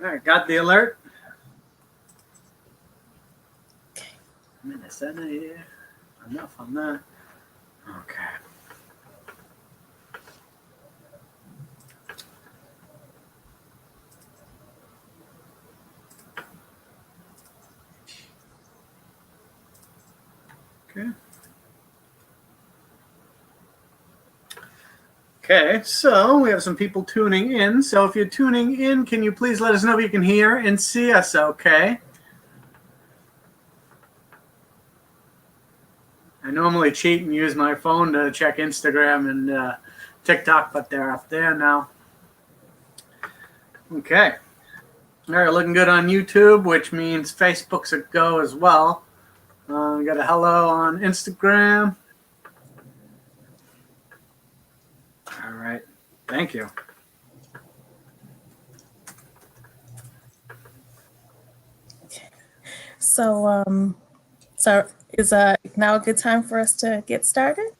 All right, got the alert. Here. Enough on that. Okay. Okay. Okay, so we have some people tuning in. So if you're tuning in, can you please let us know if you can hear and see us okay? I normally cheat and use my phone to check Instagram and TikTok, but they're up there now. Okay. All right, looking good on YouTube, which means Facebook's a go as well. We got a hello on Instagram. All right, thank you. Okay. So is now a good time for us to get started?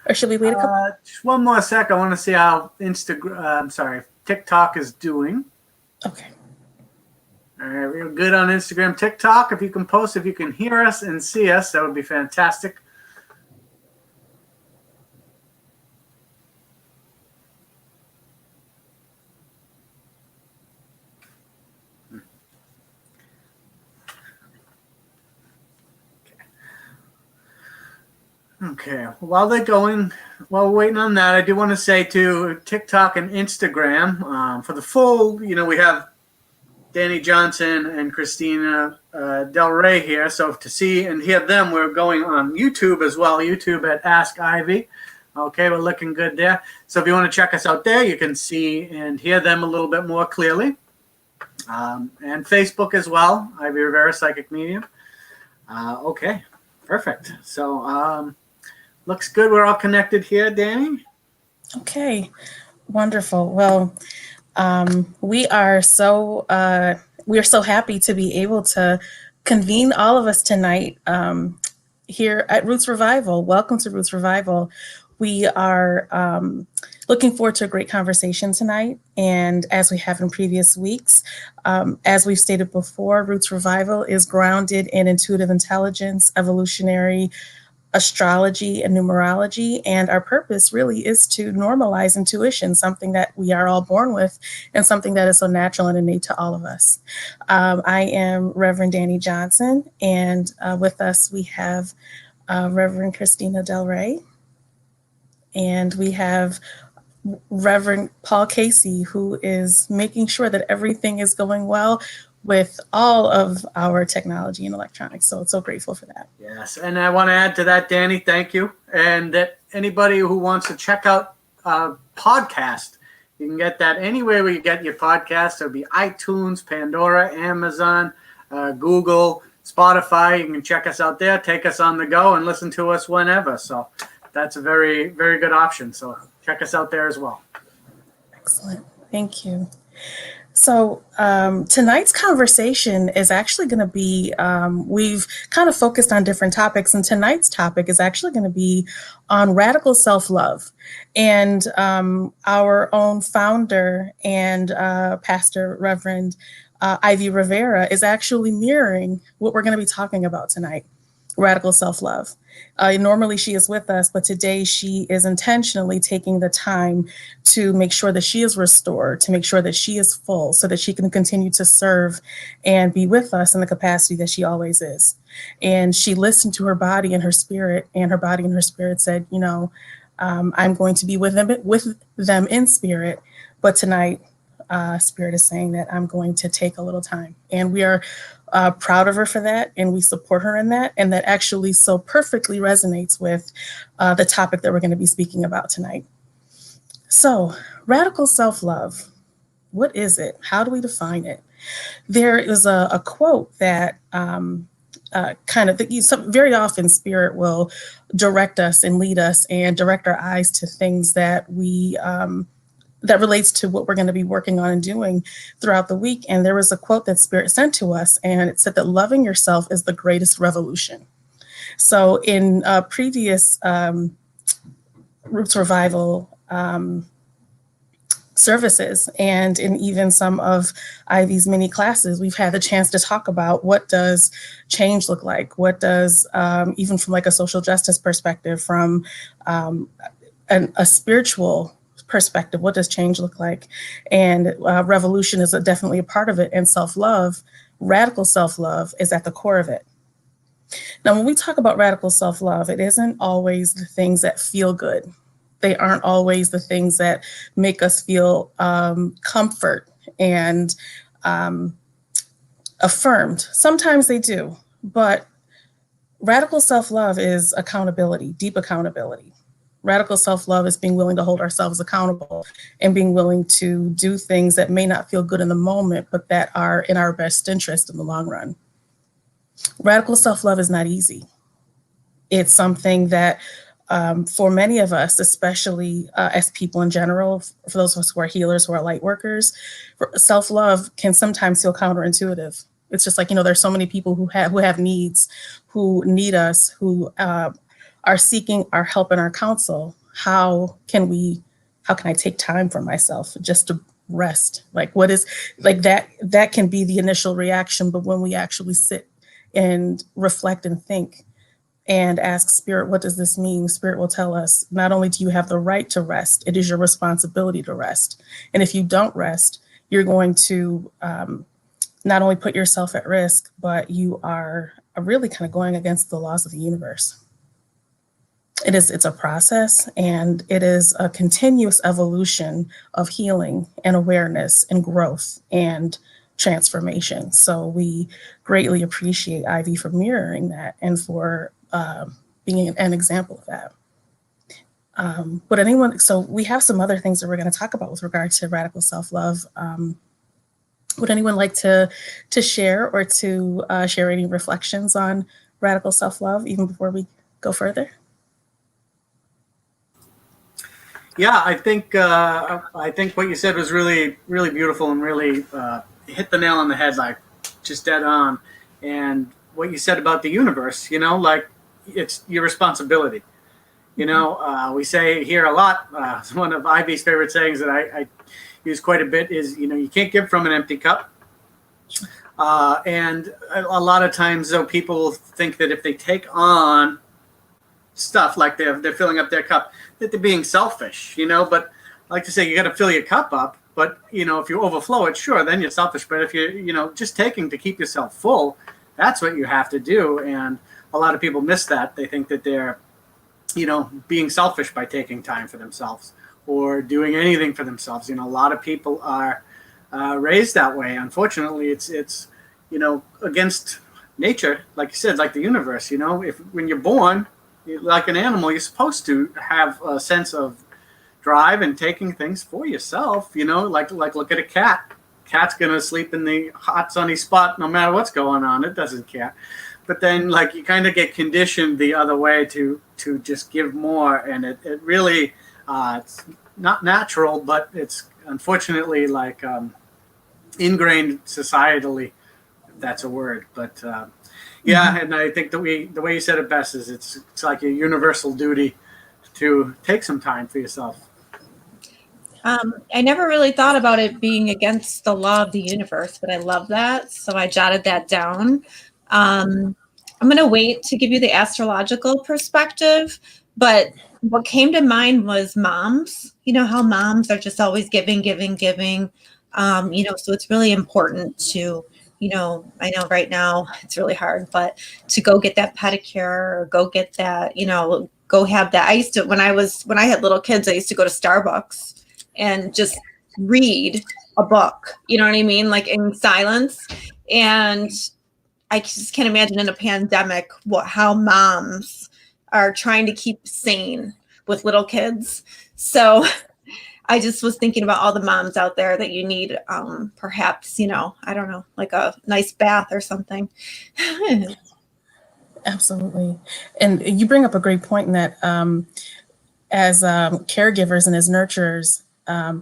Or should we wait a couple? Just one more sec. I want to see how TikTok is doing. Okay. All right, we're good on Instagram, TikTok. If you can post, if you can hear us and see us, that would be fantastic. Okay, while we're waiting on that, I do want to say to TikTok and Instagram, for the full, we have Danny Johnson and Christina Del Rey here. So to see and hear them, we're going on YouTube as well, YouTube at Ask Ivy. Okay, we're looking good there. So if you want to check us out there, you can see and hear them a little bit more clearly. And Facebook as well, Ivy Rivera, Psychic Medium. Okay, perfect. So looks good. We're all connected here, Danny. Okay, wonderful. Well, we are so happy to be able to convene all of us tonight here at Roots Revival. Welcome to Roots Revival. We are looking forward to a great conversation tonight. And as we have in previous weeks, as we've stated before, Roots Revival is grounded in intuitive intelligence, evolutionary astrology, and numerology. And our purpose really is to normalize intuition, something that we are all born with and something that is so natural and innate to all of us. I am Reverend Danny Johnson, and with us we have Reverend Christina Del Rey, and we have Reverend Paul Casey, who is making sure that everything is going well with all of our technology and electronics. So grateful for that. Yes, and I want to add to that, Danny, thank you. And that anybody who wants to check out podcast, you can get that anywhere where you get your podcast. It'll be iTunes, Pandora, Amazon, Google, Spotify. You can check us out there, take us on the go, and listen to us whenever. So that's a very, very good option. So check us out there as well. Excellent. Thank you. So tonight's conversation is actually going to be, we've kind of focused on different topics, and tonight's topic is actually going to be on radical self-love. And our own founder and pastor, Reverend Ivy Rivera, is actually mirroring what we're going to be talking about tonight, radical self-love. Normally she is with us, but today she is intentionally taking the time to make sure that she is restored, to make sure that she is full, so that she can continue to serve and be with us in the capacity that she always is. And she listened to her body and her spirit, and her body and her spirit said, I'm going to be with them in spirit, but tonight Spirit is saying that I'm going to take a little time. And we are proud of her for that, and we support her in that, and that actually so perfectly resonates with the topic that we're going to be speaking about tonight. So, radical self-love, what is it? How do we define it? There is a quote that very often Spirit will direct us and lead us and direct our eyes to things that we that relates to what we're going to be working on and doing throughout the week. And there was a quote that Spirit sent to us, and it said that loving yourself is the greatest revolution. So in previous Roots Revival services, and in even some of Ivy's mini classes, we've had the chance to talk about what does change look like? What does, even from like a social justice perspective, from a spiritual perspective, what does change look like? And revolution is definitely a part of it. And self-love, radical self-love, is at the core of it. Now, when we talk about radical self-love, it isn't always the things that feel good. They aren't always the things that make us feel comfort and affirmed. Sometimes they do, but radical self-love is accountability, deep accountability. Radical self-love is being willing to hold ourselves accountable and being willing to do things that may not feel good in the moment, but that are in our best interest in the long run. Radical self-love is not easy. It's something that for many of us, especially as people in general, for those of us who are healers, who are light workers, self-love can sometimes feel counterintuitive. It's just like, there's so many people who have needs, who need us, who are seeking our help and our counsel. How can I take time for myself just to rest? Like, what is like that can be the initial reaction, but when we actually sit and reflect and think and ask Spirit, what does this mean? Spirit will tell us, not only do you have the right to rest, it is your responsibility to rest. And if you don't rest, you're going to not only put yourself at risk, but you are really kind of going against the laws of the universe. It's a process, and it is a continuous evolution of healing and awareness and growth and transformation. So we greatly appreciate Ivy for mirroring that and for being an example of that. So we have some other things that we're going to talk about with regard to radical self-love. Would anyone like to share or to share any reflections on radical self-love even before we go further? Yeah, I think what you said was really, really beautiful and really hit the nail on the head, like just dead on. And what you said about the universe, like it's your responsibility. We say here a lot. One of Ivy's favorite sayings that I use quite a bit is, you can't give from an empty cup. And a lot of times, though, people think that if they take on stuff like they're filling up their cup, that they're being selfish, but I like to say you got to fill your cup up, but if you overflow it, sure, then you're selfish. But if you're just taking to keep yourself full, that's what you have to do. And a lot of people miss that. They think that they're being selfish by taking time for themselves or doing anything for themselves. A lot of people are raised that way. Unfortunately, it's against nature, like you said, like the universe. When you're born, like an animal, you're supposed to have a sense of drive and taking things for yourself. Like look at a cat. Cat's gonna sleep in the hot sunny spot no matter what's going on. It doesn't care. But then, like, you kind of get conditioned the other way to just give more, and it really it's not natural, but it's unfortunately like ingrained societally, if that's a word. But yeah, and I think the way you said it best is it's like a universal duty to take some time for yourself. I never really thought about it being against the law of the universe, but I love that. So I jotted that down. I'm going to wait to give you the astrological perspective, but what came to mind was moms. How moms are just always giving. So it's really important to, I know right now it's really hard, but to go get that pedicure or go get that, go have that. I used to, when I had little kids, I used to go to Starbucks and just read a book, you know what I mean? Like in silence. And I just can't imagine in a pandemic how moms are trying to keep sane with little kids. So I just was thinking about all the moms out there that you need, perhaps, I don't know, like a nice bath or something. Absolutely. And you bring up a great point in that as caregivers and as nurturers,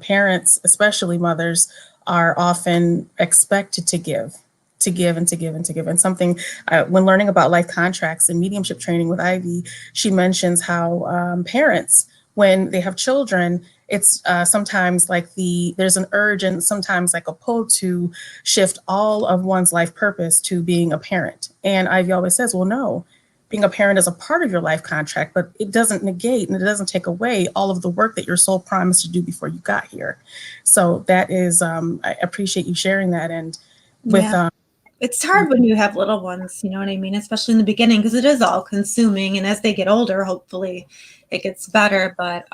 parents, especially mothers, are often expected to give. And something when learning about life contracts and mediumship training with Ivy, she mentions how parents, when they have children, it's sometimes like there's an urge and sometimes like a pull to shift all of one's life purpose to being a parent. And Ivy always says, well, no, being a parent is a part of your life contract, but it doesn't negate and it doesn't take away all of the work that your soul promised to do before you got here. So that is, I appreciate you sharing that. And with, Yeah. It's hard when you have little ones, you know what I mean? Especially in the beginning, because it is all consuming. And as they get older, hopefully it gets better. But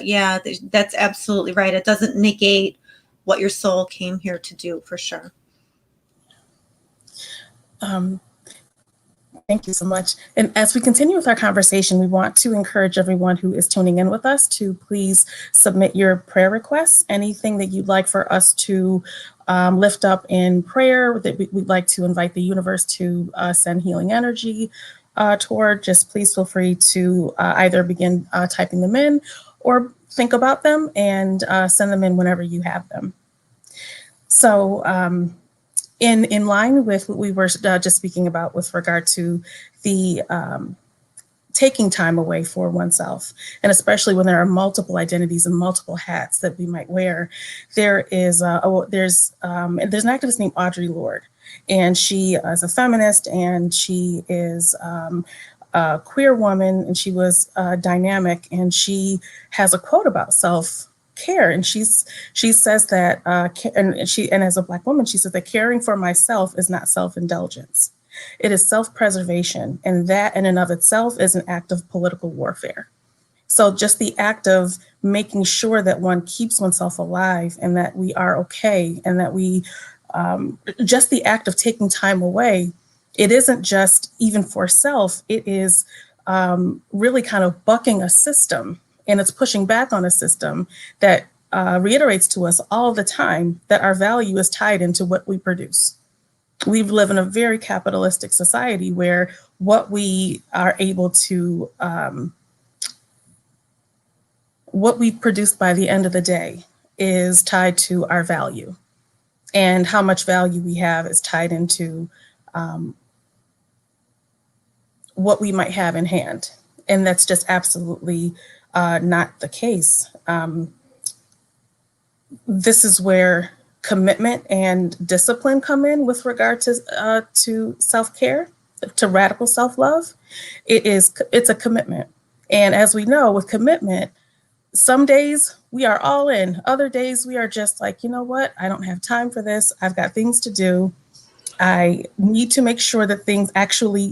yeah, that's absolutely right. It doesn't negate what your soul came here to do, for sure. Thank you so much. And as we continue with our conversation, we want to encourage everyone who is tuning in with us to please submit your prayer requests, anything that you'd like for us to lift up in prayer, that we'd like to invite the universe to send healing energy toward. Just please feel free to either begin typing them in or think about them and send them in whenever you have them. So, in line with what we were just speaking about with regard to the taking time away for oneself, and especially when there are multiple identities and multiple hats that we might wear, there's an activist named Audre Lorde, and she is a feminist, and she is a queer woman, and she was dynamic, and she has a quote about self-care, and she says that and as a Black woman, she says that caring for myself is not self-indulgence. It is self-preservation, and that in and of itself is an act of political warfare. So just the act of making sure that one keeps oneself alive and that we are okay, and that we just the act of taking time away, it isn't just even for self, it is really kind of bucking a system. And it's pushing back on a system that reiterates to us all the time that our value is tied into what we produce. We live in a very capitalistic society where what we are able to, what we produce by the end of the day is tied to our value. And how much value we have is tied into what we might have in hand. And that's just absolutely not the case. This is where commitment and discipline come in with regard to self-care, to radical self-love. It's a commitment. And as we know, with commitment, some days we are all in. Other days we are just like, you know what? I don't have time for this. I've got things to do. I need to make sure that things actually,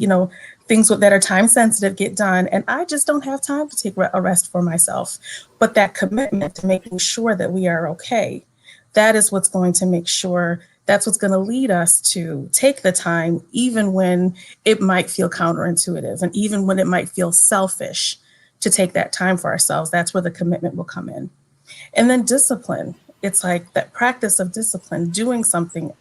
things that are time sensitive get done. And I just don't have time to take a rest for myself. But that commitment to making sure that we are okay, that is what's going to make sure, that's what's going to lead us to take the time, even when it might feel counterintuitive and even when it might feel selfish to take that time for ourselves. That's where the commitment will come in. And then discipline. It's like that practice of discipline, doing something,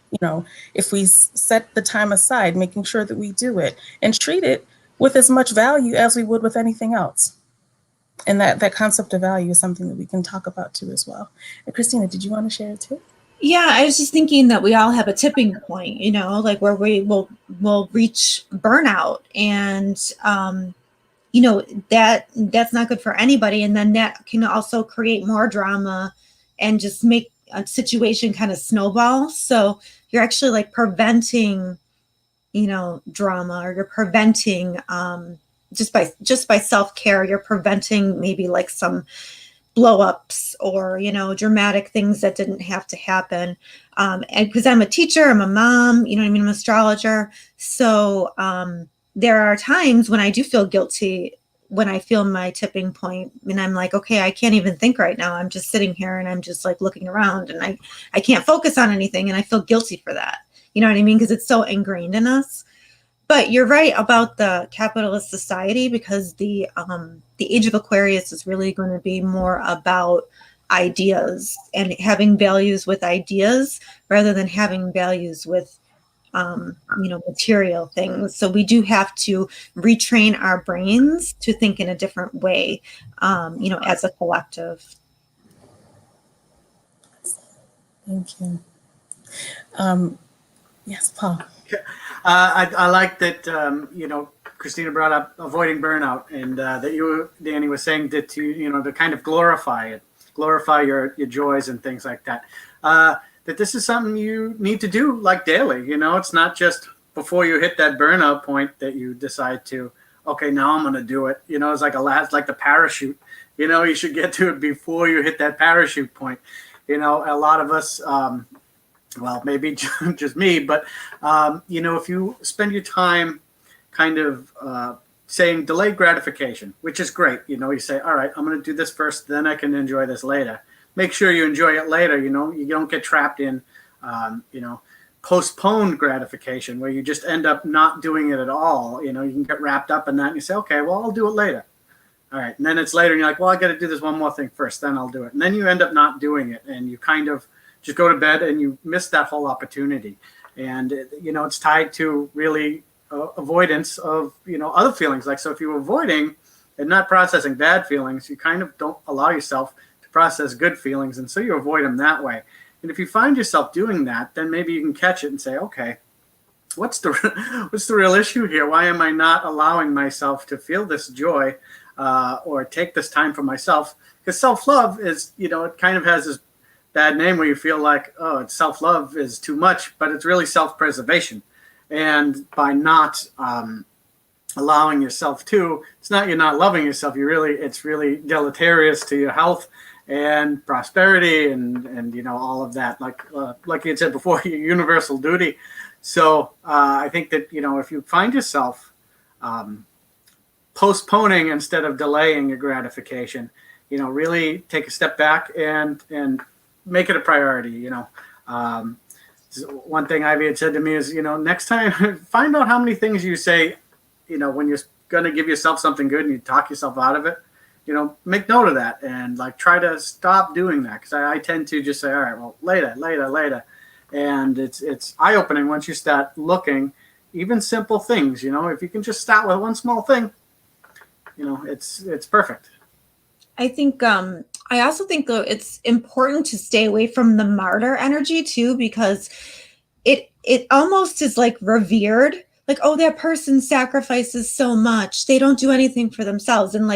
if we set the time aside, making sure that we do it and treat it with as much value as we would with anything else. And that concept of value is something that we can talk about too as well. And Christina, did you want to share it too? Yeah, I was just thinking that we all have a tipping point, like where we will reach burnout, and that's not good for anybody. And then that can also create more drama and just make a situation kind of snowball. So you're actually like preventing, drama, or you're preventing just by self-care, you're preventing maybe like some blow-ups or, dramatic things that didn't have to happen. And because I'm a teacher, I'm a mom, I'm an astrologer. So there are times when I do feel guilty, when I feel my tipping point, and I'm like, okay, I can't even think right now. I'm just sitting here and I'm just like looking around, and I can't focus on anything, and I feel guilty for that. You know what I mean? Because it's so ingrained in us. But you're right about the capitalist society, because the age of Aquarius is really going to be more about ideas and having values with ideas rather than having values with material things. So we do have to retrain our brains to think in a different way, as a collective. Thank you. Yes, Paul. I like that, Christina brought up avoiding burnout, and that you, Danny, was saying that to kind of glorify it. glorify your joys and things like that. That this is something you need to do like daily. It's not just before you hit that burnout point that you decide to, okay, now I'm going to do it. It's like the parachute. You should get to it before you hit that parachute point. A lot of us, well, maybe just me, but, if you spend your time kind of saying delayed gratification, which is great. You say, all right, I'm going to do this first, then I can enjoy this later. Make sure you enjoy it later. You don't get trapped in, postponed gratification where you just end up not doing it at all. You can get wrapped up in that and you say, okay, well, I'll do it later. All right. And then it's later and you're like, well, I got to do this one more thing first, then I'll do it. And then you end up not doing it and you kind of just go to bed and you miss that whole opportunity. And, it's tied to really avoidance of, other feelings. Like, so if you're avoiding and not processing bad feelings, you kind of don't allow yourself to process good feelings. And so you avoid them that way. And if you find yourself doing that, then maybe you can catch it and say, okay, what's the real issue here? Why am I not allowing myself to feel this joy or take this time for myself? Because self-love is, it kind of has this bad name where you feel like, oh, it's self-love is too much, but it's really self-preservation. And by not allowing yourself to, it's not you're not loving yourself. It's really deleterious to your health and prosperity and all of that, like you had said before, your universal duty. So I think that if you find yourself postponing instead of delaying your gratification, really take a step back and make it a priority. One thing Ivy had said to me is, next time find out how many things you say, when you're going to give yourself something good and you talk yourself out of it. Make note of that and try to stop doing that. Because I tend to just say, all right, well, later. And it's eye-opening once you start looking, even simple things, if you can just start with one small thing, it's perfect. I think, I also think though, it's important to stay away from the martyr energy too, because it almost is like revered. Like, oh, that person sacrifices so much. They don't do anything for themselves. And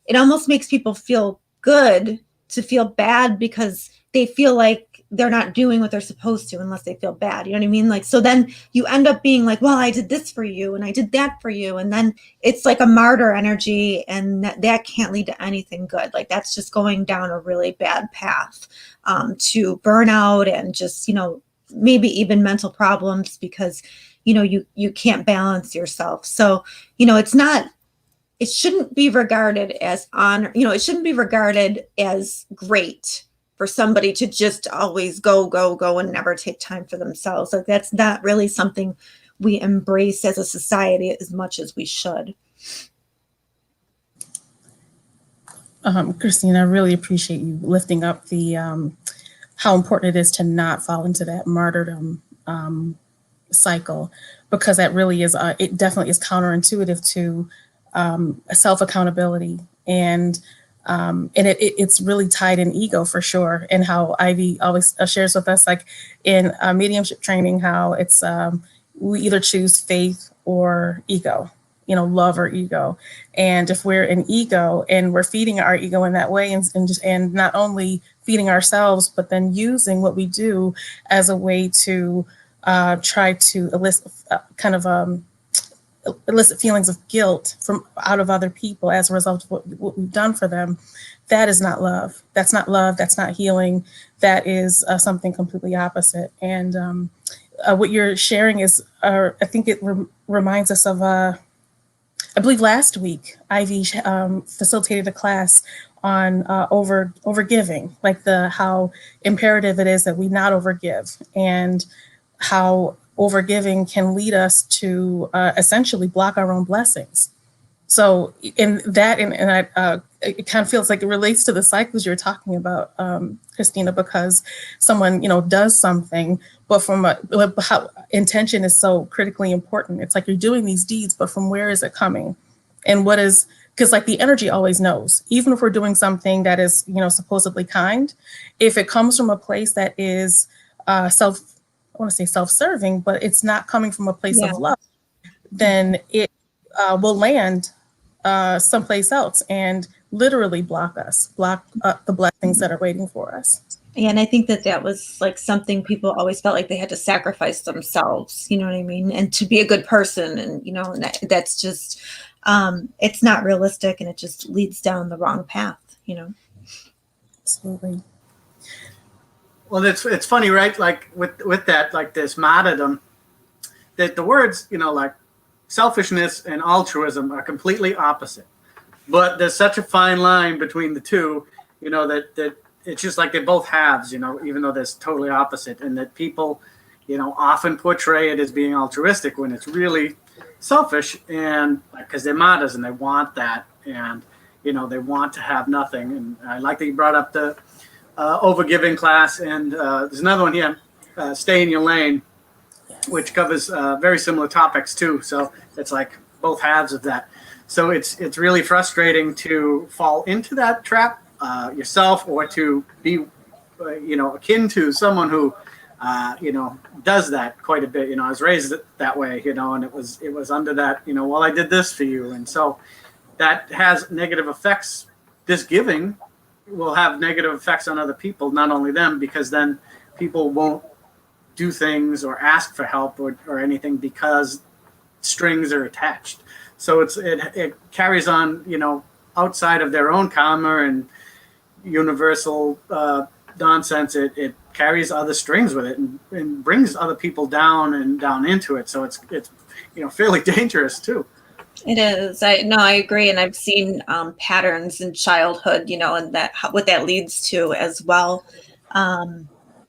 it almost makes people feel good to feel bad because they feel like they're not doing what they're supposed to unless they feel bad. You know what I mean? So then you end up being like, well, I did this for you and I did that for you. And then it's like a martyr energy and that can't lead to anything good. That's just going down a really bad path to burnout and just, maybe even mental problems because, you can't balance yourself. So, it shouldn't be regarded as honor. It shouldn't be regarded as great for somebody to just always go and never take time for themselves. That's not really something we embrace as a society as much as we should. Christine, I really appreciate you lifting up the how important it is to not fall into that martyrdom cycle, because that really is it definitely is counterintuitive to self-accountability and it's really tied in ego for sure. And how Ivy always shares with us, in mediumship training, how it's we either choose faith or ego, love or ego. And if we're in ego and we're feeding our ego in that way and not only feeding ourselves, but then using what we do as a way to try to elicit elicit feelings of guilt from out of other people as a result of what we've done for them, that is not love. That's not love. That's not healing. That is something completely opposite. And what you're sharing is, I think it reminds us of, I believe last week, Ivy facilitated a class on overgiving, how imperative it is that we not overgive, and how overgiving can lead us to essentially block our own blessings. So in that, it kind of feels like it relates to the cycles you're talking about, Christina, because someone, does something, but how intention is so critically important. It's like you're doing these deeds, but from where is it coming? And because the energy always knows, even if we're doing something that is, supposedly kind, if it comes from a place that is I want to say self-serving, but it's not coming from a place of love, then it will land someplace else. And literally block the blessings that are waiting for us. Yeah, and I think that was like something people always felt like they had to sacrifice themselves, you know what I mean? And to be a good person, and, you know, and that's just, it's not realistic, and it just leads down the wrong path, you know? Absolutely. Well, it's funny, right? Like with that, like this martyrdom, that the words, you know, like selfishness and altruism are completely opposite. But there's such a fine line between the two, you know, that it's just like they're both halves, you know, even though they're totally opposite. And that people, you know, often portray it as being altruistic when it's really selfish, and because they're martyrs and they want that, and, you know, they want to have nothing. And I like that you brought up the overgiving class, and there's another one here, stay in your lane, which covers very similar topics too. So it's like both halves of that. So it's really frustrating to fall into that trap yourself, or to be, you know, akin to someone who, you know, does that quite a bit. You know, I was raised that way, you know, and it was under that, you know, well, I did this for you. And so that has negative effects. This giving will have negative effects on other people, not only them, because then people won't do things or ask for help or anything because strings are attached. So it carries on, you know, outside of their own karma and universal nonsense. It carries other strings with it, and brings other people down and down into it. So it's you know, fairly dangerous too. It is. I agree. And I've seen patterns in childhood, you know, and that what that leads to as well.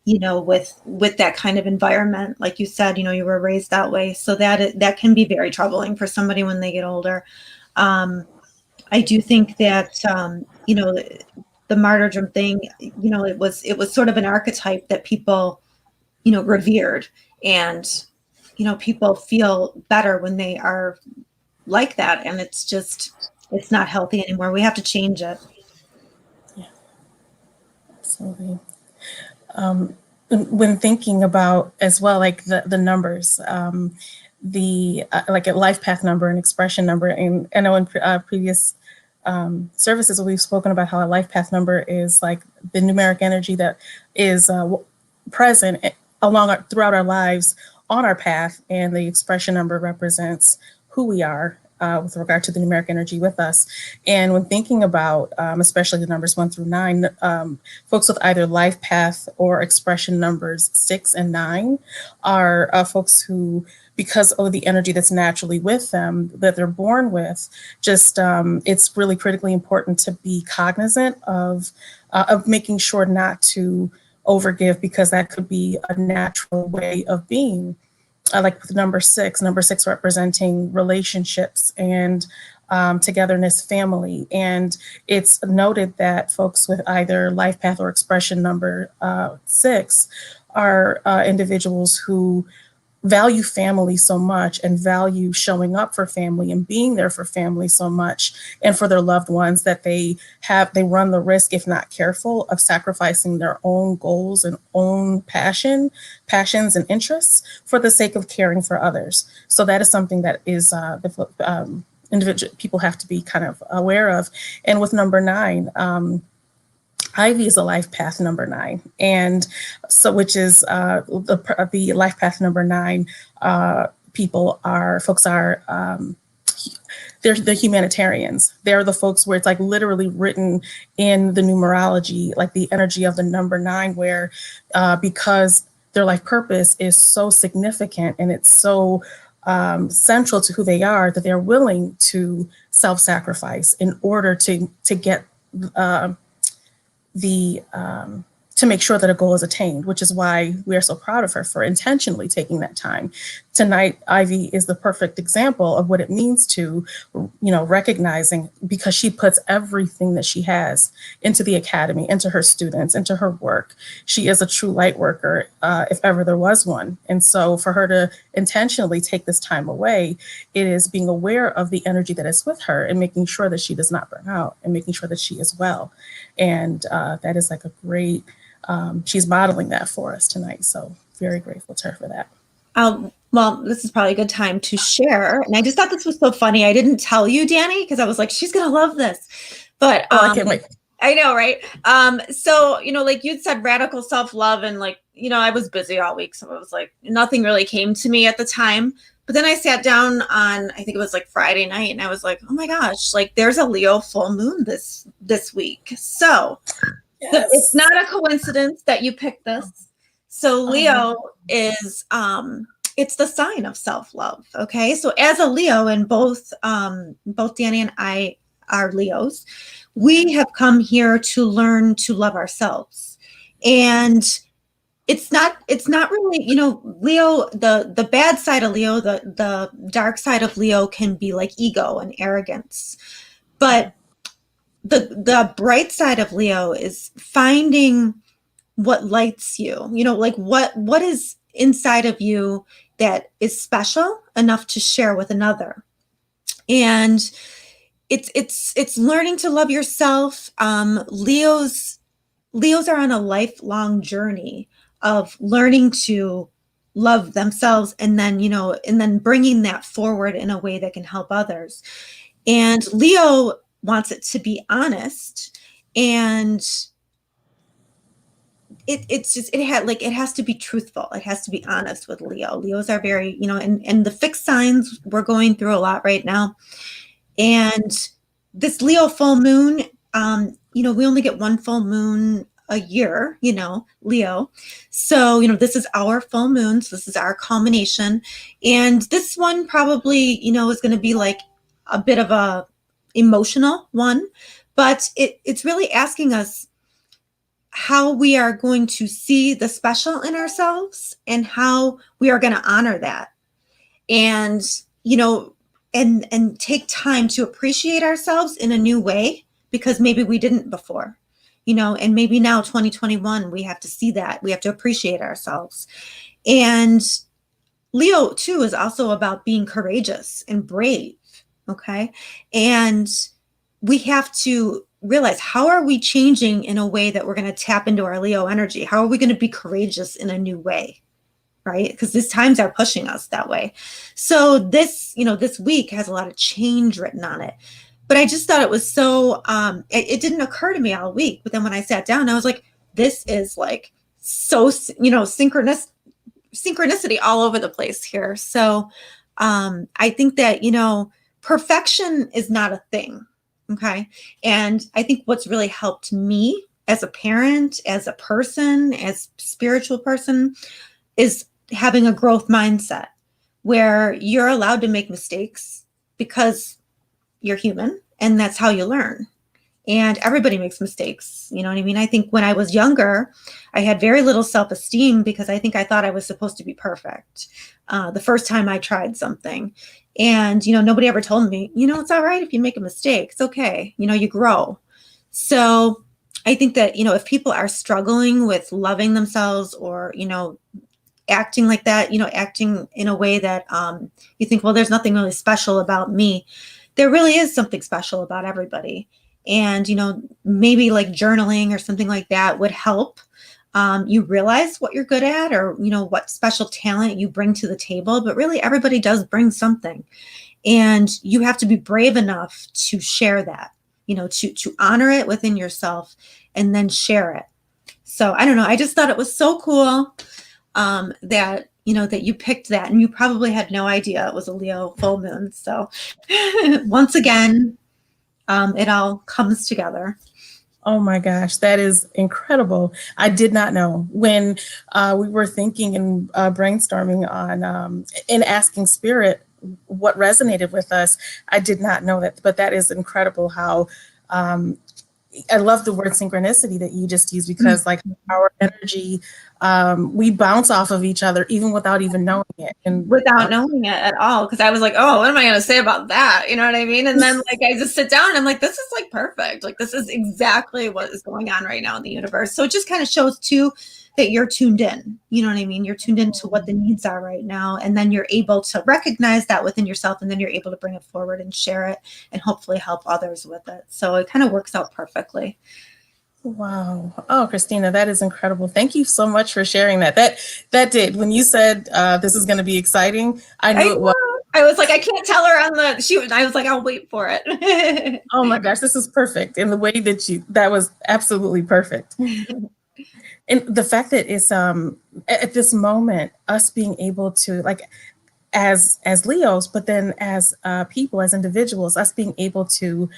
You know, with that kind of environment, like you said, you know, you were raised that way. So that can be very troubling for somebody when they get older. I do think that, you know, the martyrdom thing, you know, it was sort of an archetype that people, you know, revered, and, you know, people feel better when they are like that. And it's not healthy anymore. We have to change it. Yeah, absolutely. When thinking about as well, like the numbers, like a life path number and expression number, and I know in previous services we've spoken about how a life path number is like the numeric energy that is present throughout our lives on our path, and the expression number represents who we are with regard to the numeric energy with us. And when thinking about, especially the numbers 1 through 9, folks with either life path or expression numbers 6 and 9 are folks who, because of the energy that's naturally with them, that they're born with, just it's really critically important to be cognizant of making sure not to overgive, because that could be a natural way of being. Like with number six representing relationships and togetherness, family. And it's noted that folks with either life path or expression number 6 are individuals who value family so much, and value showing up for family and being there for family so much, and for their loved ones, that they run the risk, if not careful, of sacrificing their own goals and own passions and interests for the sake of caring for others. So that is something that is individual people have to be kind of aware of. And with number 9, Ivy is a life path number 9, and so which is the life path number 9 folks are they're the humanitarians. They're the folks where it's like literally written in the numerology, like the energy of the number 9, where because their life purpose is so significant and it's so central to who they are, that they're willing to self-sacrifice in order to get to make sure that a goal is attained, which is why we are so proud of her for intentionally taking that time. Tonight, Ivy is the perfect example of what it means to, recognizing, because she puts everything that she has into the academy, into her students, into her work. She is a true light worker, if ever there was one. And so for her to intentionally take this time away, it is being aware of the energy that is with her and making sure that she does not burn out and making sure that she is well. And that is like a great, she's modeling that for us tonight. So very grateful to her for that. Well, this is probably a good time to share. And I just thought this was so funny. I didn't tell you, Danny, because I was like, she's going to love this. But I can't wait. I know, right? So, like you'd said, radical self-love, and like, I was busy all week. So it was like, nothing really came to me at the time. But then I sat down on, I think it was like Friday night, and I was like, oh my gosh, like there's a Leo full moon this week. So Yes. it's not a coincidence that you picked this. So Leo is, it's the sign of self-love. Okay. So as a Leo, and both Danny and I are Leos, we have come here to learn to love ourselves. And it's not really, Leo, the bad side of Leo, the dark side of Leo can be like ego and arrogance. But the bright side of Leo is finding what lights you, like what is inside of you that is special enough to share with another. And it's learning to love yourself. Leos are on a lifelong journey of learning to love themselves, and then bringing that forward in a way that can help others. And Leo wants it to be honest, and it has to be truthful. It has to be honest with Leo. Leos are very, and the fixed signs, we're going through a lot right now. And this Leo full moon, we only get one full moon a year, Leo. So, this is our full moon. So this is our culmination. And this one probably, is going to be like a bit of a emotional one, but it's really asking us how we are going to see the special in ourselves and how we are going to honor that. And, and take time to appreciate ourselves in a new way, because maybe we didn't before, and maybe now 2021, we have to see that. We have to appreciate ourselves. And Leo too is also about being courageous and brave. Okay. And we have to realize, how are we changing in a way that we're going to tap into our Leo energy? How are we going to be courageous in a new way? Right? Because these times are pushing us that way. So this week has a lot of change written on it. But I just thought it was so, it didn't occur to me all week. But then when I sat down, I was like, this is like so, synchronicity all over the place here. So I think that, perfection is not a thing. Okay. And I think what's really helped me as a parent, as a person, as a spiritual person, is having a growth mindset where you're allowed to make mistakes because you're human, and that's how you learn. And everybody makes mistakes. You know what I mean? I think when I was younger, I had very little self-esteem because I think I thought I was supposed to be perfect the first time I tried something. And, nobody ever told me, it's all right if you make a mistake. It's okay. You grow. So I think that, if people are struggling with loving themselves, or, acting like that, acting in a way that you think, well, there's nothing really special about me. There really is something special about everybody. And, maybe like journaling or something like that would help you realize what you're good at, or, what special talent you bring to the table. But really, everybody does bring something. And you have to be brave enough to share that, to honor it within yourself and then share it. So I don't know. I just thought it was so cool that you picked that, and you probably had no idea it was a Leo full moon. So once again, it all comes together. Oh my gosh, that is incredible. I did not know. When we were thinking and brainstorming on and asking Spirit what resonated with us, I did not know that. But that is incredible how I love the word synchronicity that you just used, because like our energy, we bounce off of each other even without even knowing it. And without knowing it at all. Because I was like, oh, what am I going to say about that? You know what I mean? And then like I just sit down and I'm like, this is like perfect. Like this is exactly what is going on right now in the universe. So it just kind of shows too that you're tuned in. You know what I mean? You're tuned into what the needs are right now. And then you're able to recognize that within yourself. And then you're able to bring it forward and share it and hopefully help others with it. So it kind of works out perfectly. Wow. Oh, Christina, that is incredible. Thank you so much for sharing that. That did. When you said this is going to be exciting, I knew it was. I was like, I can't tell her on the shoot. I was like, I'll wait for it. Oh my gosh, this is perfect. And the way that that was absolutely perfect. And the fact that it's at this moment, us being able to, like, as Leos, but then as people, as individuals, us being able to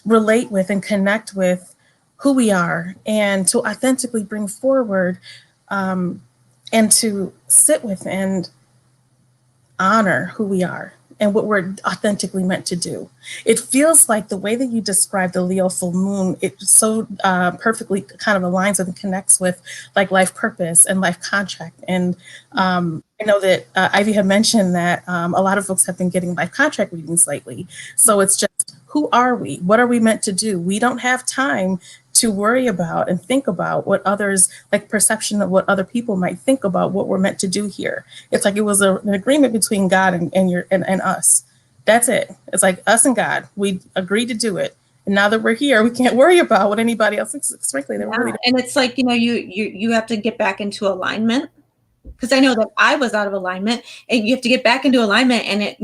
relate with and connect with who we are, and to authentically bring forward and to sit with and honor who we are and what we're authentically meant to do. It feels like the way that you describe the Leo full moon, it so perfectly kind of aligns with and connects with like life purpose and life contract. And I know that Ivy had mentioned that a lot of folks have been getting life contract readings lately. So it's just, who are we? What are we meant to do? We don't have time to worry about and think about what others, like perception of what other people might think about what we're meant to do here. It's like it was an agreement between God and us. That's it. It's like us and God. We agreed to do it. And now that we're here, we can't worry about what anybody else thinks. Frankly, they really don't. And it's like, you have to get back into alignment, because I know that I was out of alignment, and you have to get back into alignment. And it,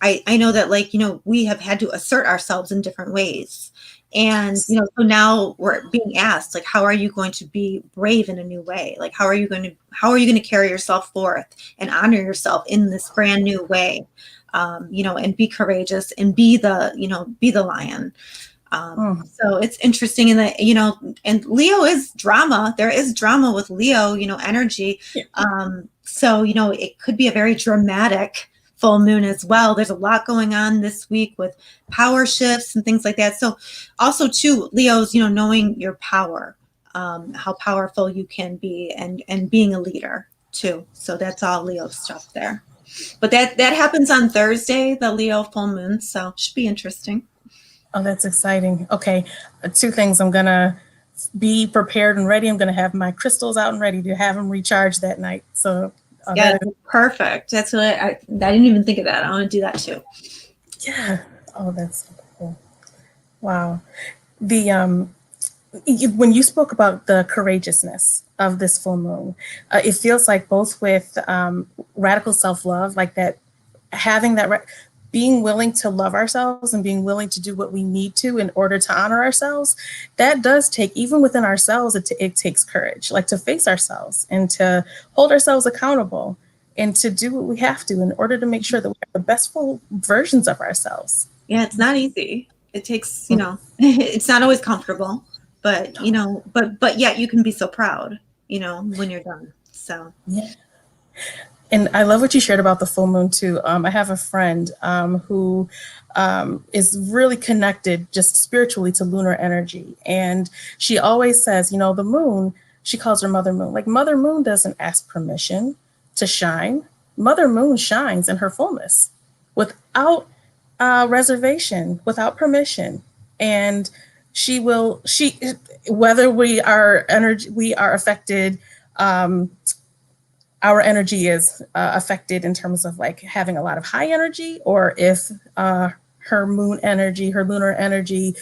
I know that, like, we have had to assert ourselves in different ways. And, so now we're being asked, like, how are you going to be brave in a new way? Like, how are you going to carry yourself forth and honor yourself in this brand new way? And be courageous and be the lion. So it's interesting in that, and Leo is drama. There is drama with Leo, energy. Yeah. So, it could be a very dramatic full moon as well. There's a lot going on this week with power shifts and things like that. So also too, Leos, knowing your power, how powerful you can be, and being a leader too. So that's all Leo stuff there. But that happens on Thursday, the Leo full moon. So should be interesting. Oh, that's exciting. Okay. 2 things. I'm going to be prepared and ready. I'm going to have my crystals out and ready to have them recharged that night. So yeah, perfect. That's what I didn't even think of that. I want to do that too. Yeah. Oh, that's so cool. Wow. The when you spoke about the courageousness of this full moon, it feels like both with radical self-love, like that, having that being willing to love ourselves and being willing to do what we need to in order to honor ourselves, that does take, even within ourselves, it takes courage, like to face ourselves and to hold ourselves accountable and to do what we have to in order to make sure that we're the best full versions of ourselves. Yeah, it's not easy. It takes, it's not always comfortable, but, but yet you can be so proud, when you're done. So, yeah. And I love what you shared about the full moon too. I have a friend who is really connected just spiritually to lunar energy. And she always says, the moon, she calls her Mother Moon. Like, Mother Moon doesn't ask permission to shine. Mother Moon shines in her fullness without reservation, without permission. And whether we are affected, our energy is affected in terms of like having a lot of high energy, or if her moon energy, her lunar energy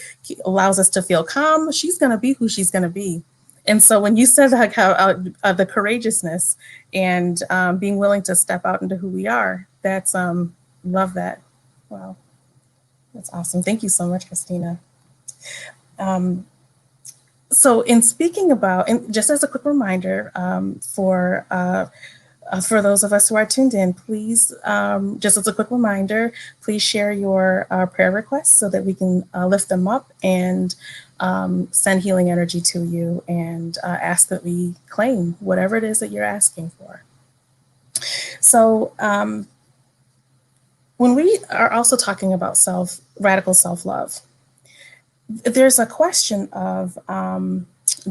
allows us to feel calm, she's going to be who she's going to be. And so when you said like how the courageousness and being willing to step out into who we are, that's love that. Wow. That's awesome. Thank you so much, Christina. So in speaking about, and just as a quick reminder for those of us who are tuned in, please, just as a quick reminder, please share your prayer requests so that we can lift them up and send healing energy to you, and ask that we claim whatever it is that you're asking for. So when we are also talking about radical self-love, there's a question of,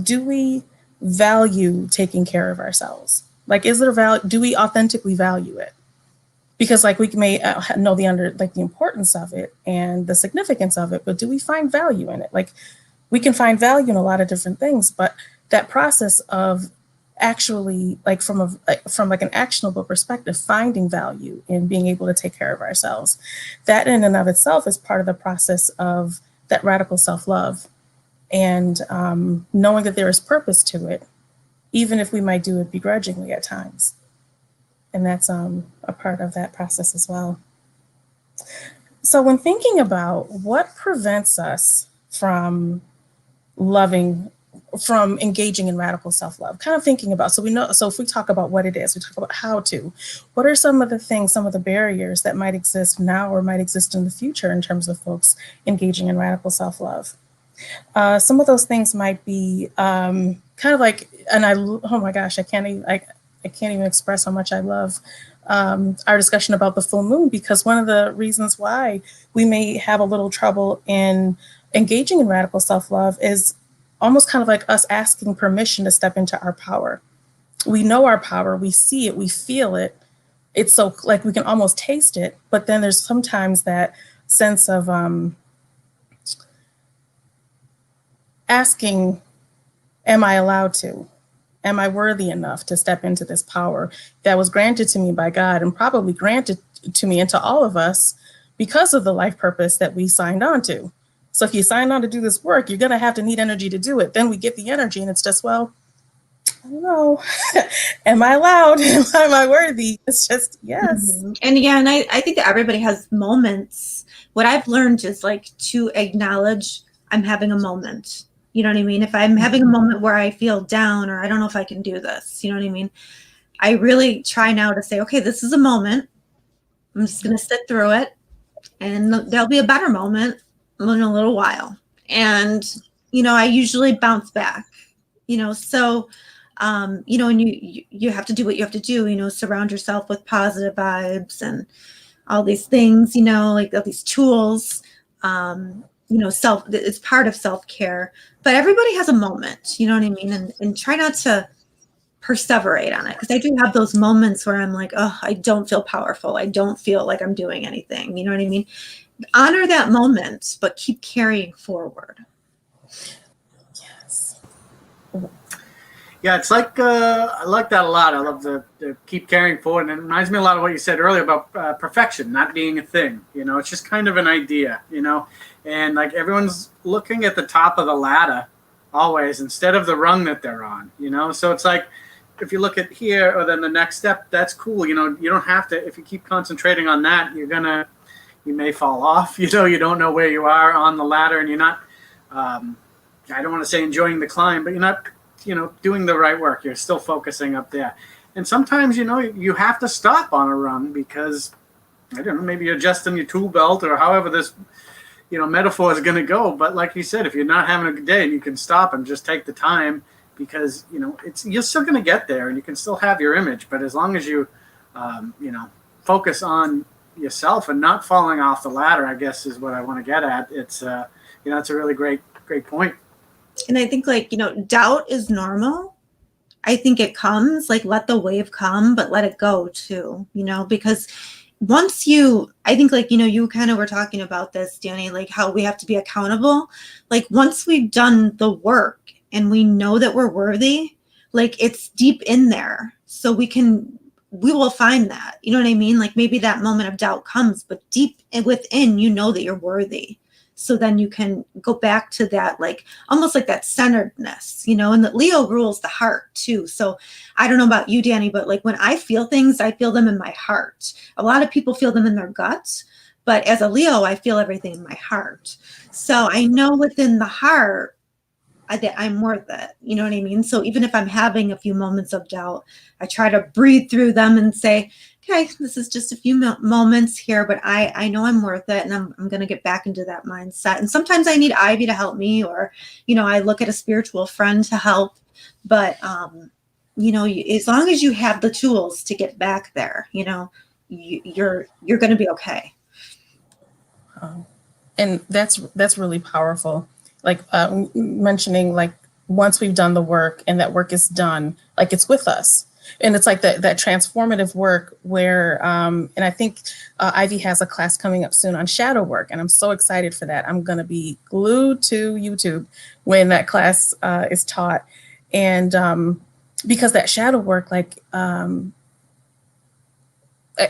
do we value taking care of ourselves? Like, is there value? Do we authentically value it? Because like we may know the importance of it and the significance of it, but do we find value in it? Like, we can find value in a lot of different things, but that process of actually, like from an actionable perspective, finding value in being able to take care of ourselves, that in and of itself is part of the process of that radical self-love, and knowing that there is purpose to it, even if we might do it begrudgingly at times. And that's a part of that process as well. So when thinking about what prevents us from engaging in radical self-love, kind of thinking about, so if we talk about what it is, we talk about how to, what are some of the things, some of the barriers that might exist now or might exist in the future in terms of folks engaging in radical self-love? Some of those things might be kind of like, oh my gosh, I can't even express how much I love our discussion about the full moon, because one of the reasons why we may have a little trouble in engaging in radical self-love is almost kind of like us asking permission to step into our power. We know our power, we see it, we feel it. It's so like we can almost taste it, but then there's sometimes that sense of asking, am I allowed to? Am I worthy enough to step into this power that was granted to me by God and probably granted to me and to all of us because of the life purpose that we signed on to? So if you signed on to do this work, you're going to have to need energy to do it. Then we get the energy and it's just, well, I don't know. Am I allowed? Am I worthy? It's just, yes. Mm-hmm. And yeah, and I think that everybody has moments. What I've learned is like to acknowledge I'm having a moment. You know what I mean? If I'm having a moment where I feel down or I don't know if I can do this, you know what I mean? I really try now to say, okay, this is a moment. I'm just going to sit through it and there'll be a better moment in a little while. And, you know, I usually bounce back, you know, so, you know, and you have to do what you have to do, you know, surround yourself with positive vibes and all these things, you know, like all these tools, you know, it's part of self-care, but everybody has a moment, you know what I mean? And try not to perseverate on it. Because I do have those moments where I'm like, oh, I don't feel powerful. I don't feel like I'm doing anything. You know what I mean? Honor that moment, but keep carrying forward. Yes. Yeah, it's like I like that a lot. I love the keep carrying forward, and it reminds me a lot of what you said earlier about perfection not being a thing. You know, it's just kind of an idea. You know, and like everyone's looking at the top of the ladder always instead of the rung that they're on. You know, so it's like if you look at here or then the next step, that's cool. You know, you don't have to. If you keep concentrating on that, you may fall off. You know, you don't know where you are on the ladder, and you're not. I don't want to say enjoying the climb, but you're not. You know, doing the right work. You're still focusing up there. And sometimes, you know, you have to stop on a run because, I don't know, maybe you're adjusting your tool belt or however this, you know, metaphor is going to go. But like you said, if you're not having a good day, you can stop and just take the time because, you know, you're still going to get there and you can still have your image. But as long as you, you know, focus on yourself and not falling off the ladder, I guess is what I want to get at. It's, you know, it's a really great point. And I think like, you know, doubt is normal. I think it comes, like let the wave come, but let it go too, you know, because once I think like, you know, you kind of were talking about this, Danny, like how we have to be accountable. Like once we've done the work and we know that we're worthy, like it's deep in there. So we will find that, you know what I mean? Like maybe that moment of doubt comes, but deep within, you know that you're worthy. So then you can go back to that, like almost like that centeredness, you know, and that Leo rules the heart too. So I don't know about you, Danny, but like when I feel things, I feel them in my heart. A lot of people feel them in their guts, but as a Leo, I feel everything in my heart. So I know within the heart that I'm worth it. You know what I mean? So even if I'm having a few moments of doubt, I try to breathe through them and say, okay, this is just a few moments here, but I know I'm worth it and I'm going to get back into that mindset. And sometimes I need Ivy to help me or, you know, I look at a spiritual friend to help, but, you know, as long as you have the tools to get back there, you know, you're going to be okay. And that's really powerful. Like mentioning like once we've done the work and that work is done, like it's with us. And it's like that transformative work where, and I think Ivy has a class coming up soon on shadow work. And I'm so excited for that. I'm going to be glued to YouTube when that class is taught. And because that shadow work, like,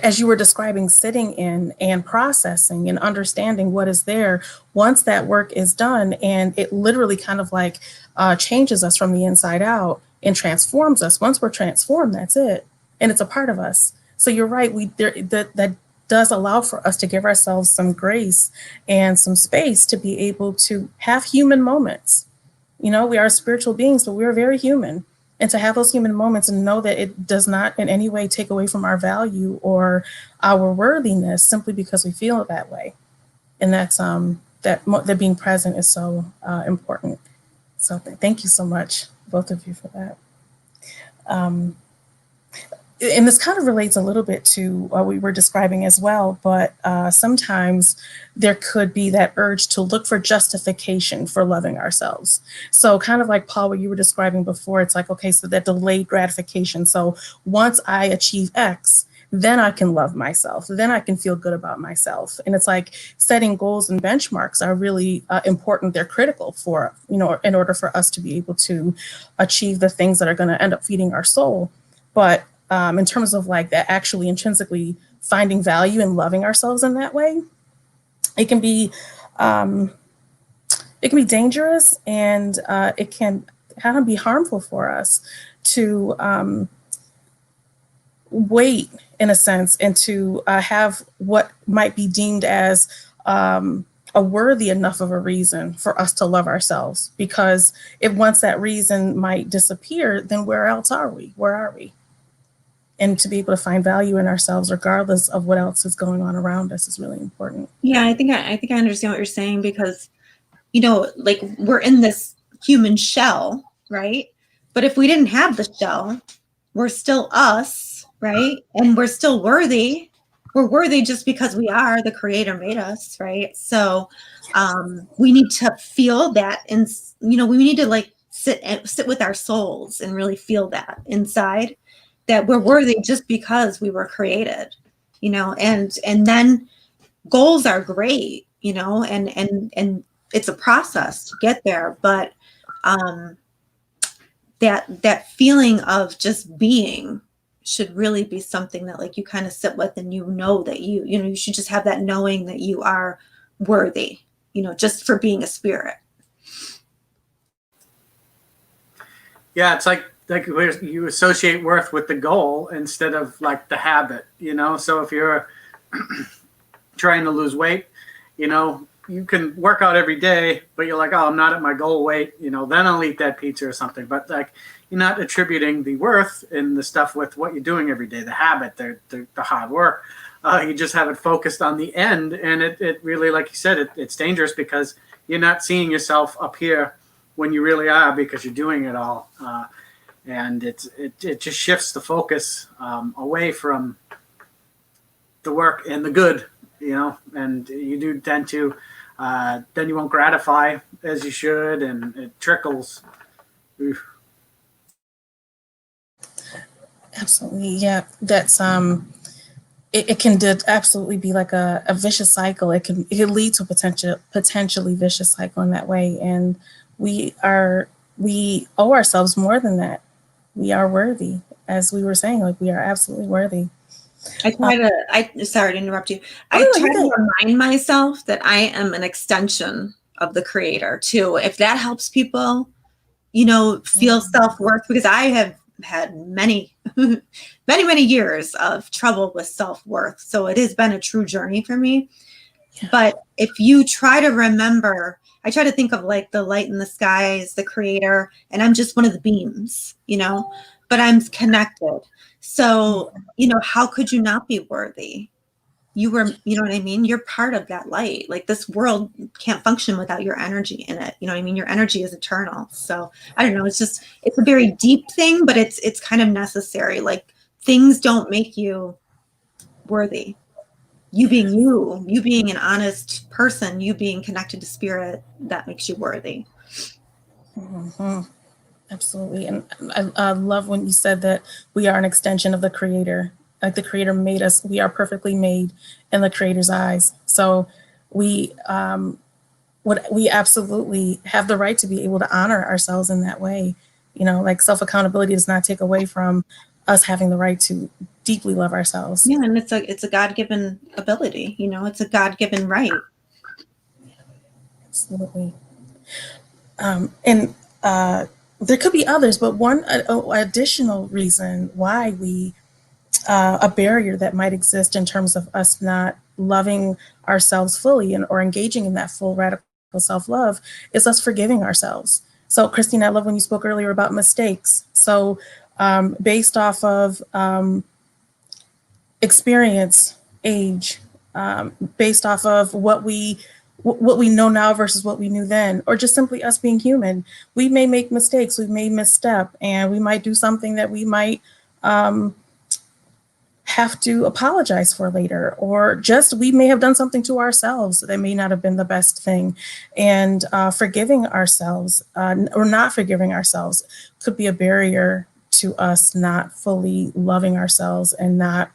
as you were describing, sitting in and processing and understanding what is there, once that work is done, and it literally kind of like changes us from the inside out and transforms us. Once we're transformed, that's it. And it's a part of us. So you're right. That does allow for us to give ourselves some grace and some space to be able to have human moments. We are spiritual beings, but we're very human. And to have those human moments and know that it does not in any way take away from our value or our worthiness simply because we feel that way. And that being present is so important. So thank you so much, both of you, for that. And this kind of relates a little bit to what we were describing as well, but sometimes there could be that urge to look for justification for loving ourselves. So kind of like, Paul, what you were describing before, it's like, okay, so that delayed gratification. So once I achieve X, then I can love myself. Then I can feel good about myself. And it's like setting goals and benchmarks are really important. They're critical for, in order for us to be able to achieve the things that are going to end up feeding our soul. But in terms of like that actually intrinsically finding value in loving ourselves in that way, it can be dangerous, and it can kind of be harmful for us to wait, in a sense, and to have what might be deemed as a worthy enough of a reason for us to love ourselves. Because if once that reason might disappear, then where else are we? Where are we? And to be able to find value in ourselves, regardless of what else is going on around us, is really important. Yeah, I think I understand what you're saying, because, like, we're in this human shell, right? But if we didn't have the shell, we're still us, right? And we're still worthy. We're worthy just because we are. The Creator made us, right? So we need to feel that, and we need to like sit with our souls and really feel that inside, that we're worthy just because we were created, and then goals are great, and it's a process to get there. But that feeling of just being should really be something that like you kind of sit with, and that you should just have that knowing that you are worthy, just for being a spirit. Yeah, it's like you associate worth with the goal instead of like the habit, So if you're trying to lose weight, you can work out every day, but you're like, oh, I'm not at my goal weight, then I'll eat that pizza or something. But like, you're not attributing the worth in the stuff with what you're doing every day, the habit, the hard work. You just have it focused on the end. And it really, like you said, it's dangerous because you're not seeing yourself up here when you really are, because you're doing it all. And it just shifts the focus away from the work and the good, and you do tend to, then you won't gratify as you should, and it trickles. Oof. Absolutely. Yeah. That's, it can absolutely be like a vicious cycle. It can lead to a potentially vicious cycle in that way. And we owe ourselves more than that. We are worthy, as we were saying, like we are absolutely worthy. Sorry to interrupt you. I try to remind myself that I am an extension of the Creator too. If that helps people, feel self-worth, because I have had many, many years of trouble with self-worth. So it has been a true journey for me. Yeah. But if you try to remember, I try to think of like the light in the sky is the Creator, and I'm just one of the beams, but I'm connected. So, how could you not be worthy? You were, you know what I mean? You're part of that light. Like this world can't function without your energy in it. You know what I mean? Your energy is eternal. So I don't know. It's a very deep thing, but it's kind of necessary. Like things don't make you worthy. You being an honest person, you being connected to spirit, that makes you worthy. Mm-hmm. Absolutely. And I love when you said that we are an extension of the Creator. Like the Creator made us, we are perfectly made in the Creator's eyes. So we absolutely have the right to be able to honor ourselves in that way. Like self-accountability does not take away from us having the right to deeply love ourselves. Yeah, and it's a God-given ability. It's a God-given right. Absolutely. There could be others, but one additional reason why we a barrier that might exist in terms of us not loving ourselves fully or engaging in that full radical self-love is us forgiving ourselves. So Christine, I love when you spoke earlier about mistakes. So based off of experience, age, based off of what we know now versus what we knew then, or just simply us being human, we may make mistakes, we may misstep, and we might do something that we might have to apologize for later, or just we may have done something to ourselves that may not have been the best thing. And forgiving ourselves or not forgiving ourselves could be a barrier to us not fully loving ourselves and not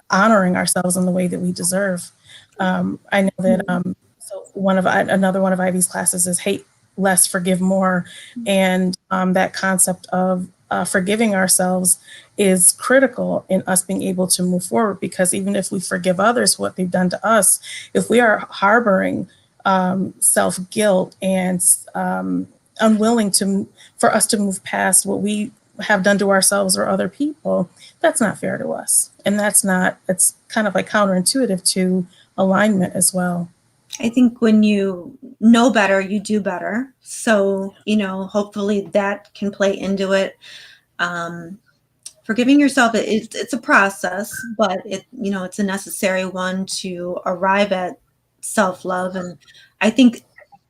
honoring ourselves in the way that we deserve. I know that so another one of Ivy's classes is hate less, forgive more, and that concept of forgiving ourselves is critical in us being able to move forward, because even if we forgive others what they've done to us, if we are harboring self-guilt and unwilling for us to move past what we have done to ourselves or other people, that's not fair to us. And it's kind of like counterintuitive to alignment as well. I think when you know better, you do better. So, hopefully that can play into it. Forgiving yourself, it's a process, but it's a necessary one to arrive at self-love. And I think,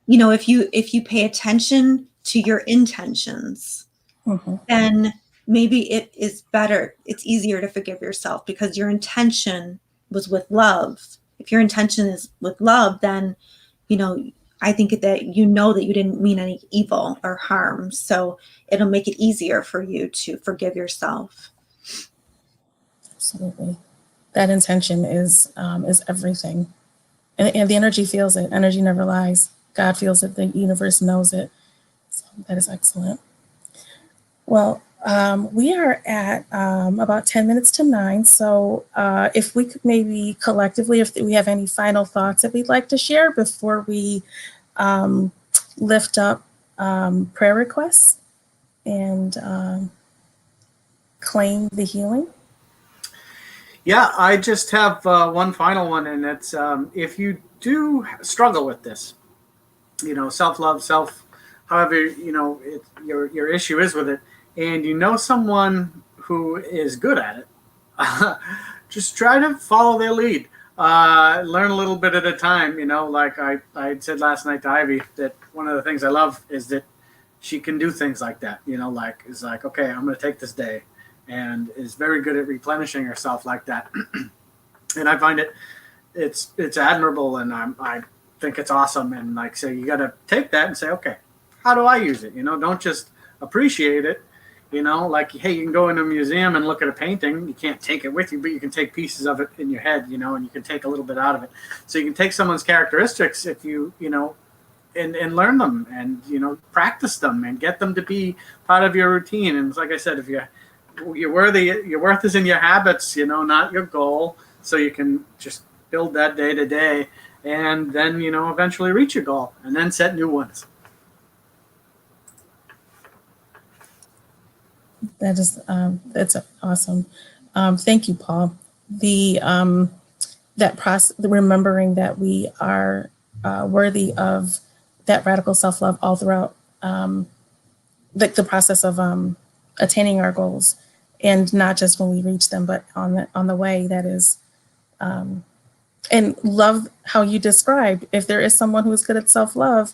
if you pay attention to your intentions, then maybe it is better. It's easier to forgive yourself because your intention was with love. If your intention is with love, then, I think that that you didn't mean any evil or harm. So it'll make it easier for you to forgive yourself. Absolutely. That intention is everything. And the energy feels it. Energy never lies. God feels it. The universe knows it. So that is excellent. Well, we are at about 10 minutes to 9. So if we could maybe collectively, if we have any final thoughts that we'd like to share before we lift up prayer requests and claim the healing. Yeah, I just have one final one, and it's if you do struggle with this, self-love, however, your issue is with it, and someone who is good at it, just try to follow their lead. Learn a little bit at a time, like I said last night to Ivy, that one of the things I love is that she can do things like that, okay, I'm going to take this day, and is very good at replenishing herself like that. And I find it's admirable, and I think it's awesome. And so you got to take that and say, okay, how do I use it? Don't just appreciate it. Hey, you can go into a museum and look at a painting. You can't take it with you, but you can take pieces of it in your head, and you can take a little bit out of it. So you can take someone's characteristics if and learn them, and practice them and get them to be part of your routine. And like I said, if your worth is in your habits, not your goal. So you can just build that day to day, and then eventually reach your goal, and then set new ones. That's awesome. Thank you, Paul. That process, remembering that we are worthy of that radical self-love all throughout the process of attaining our goals, and not just when we reach them, but on the way. That is, and love how you described. If there is someone who is good at self-love,